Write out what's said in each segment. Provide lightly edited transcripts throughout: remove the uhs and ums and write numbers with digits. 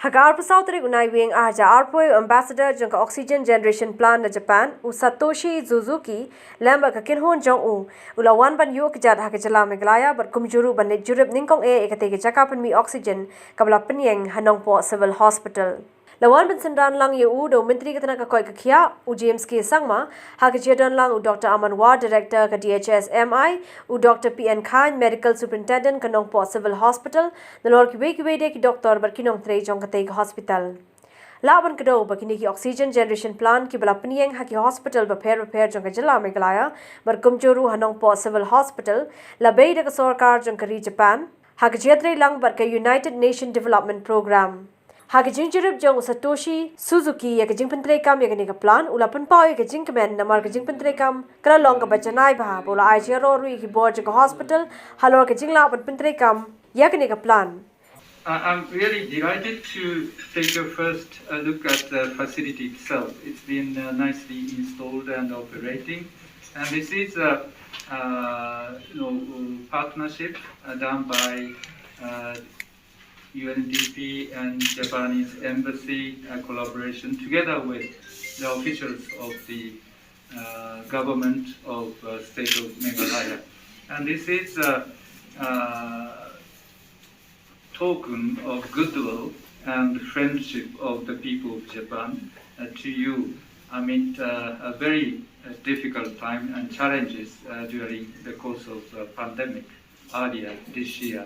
Hagar Pasautre Unai Wing Aja Arpoi Ambassador Junk Oxygen Generation Plan na Japan, U Satoshi Suzuki, Lamba Kakinhon Jong U, Ula Wan Iuhkjat Hakajala Meglaya, but Jurip ban Jurip Ninkong Ekateke Jakapan mi oxygen, Kabla Penyang Nongpoh Civil Hospital. Lawan Bensendan lang yu do Menteri Ketenaga Kerja u James K Sangma Hakajidan lang u Dr. Aman War Director ke DHS MI u Dr. PN Khan Medical Superintendent ke Nongpoh Civil Hospital nalor kiwe de ki doktor berkinong tre jong kate hospital. Laban kedo bakini ki oxygen generation plan ki bala penyeng haki hospital repair jong jela Meghalaya berkumjuru Nongpoh Civil Hospital labai de sarkar jong kari Japan Hakajiatre lang ber ke United Nation Development Program. Hagajing Jurip jong Satoshi Suzuki ya kajing pentrekam ya kani ka plan ulapan pau ya kajing kemen namar kajing pentrekam kala long ka bacanai bah bola ai jero rui ki board jong hospital halor kajing la pentrekam ya kani ka plan. I'm really delighted to take a first look at the facility itself. It's been nicely installed and operating, and this is a partnership done by UNDP and Japanese Embassy collaboration together with the officials of the government of state of Meghalaya. And this is a token of goodwill and friendship of the people of Japan to you amid a very difficult time and challenges during the course of the pandemic earlier this year.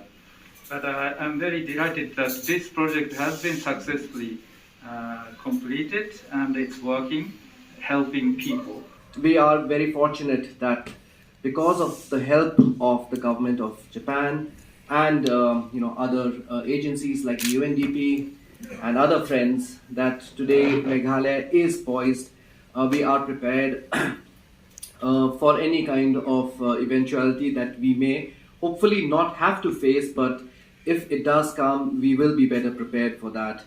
But I'm very delighted that this project has been successfully completed and it's working, helping people. We are very fortunate that because of the help of the government of Japan and other agencies like UNDP and other friends, that today Meghalaya is poised. We are prepared for any kind of eventuality that we may hopefully not have to face, but if it does come, we will be better prepared for that.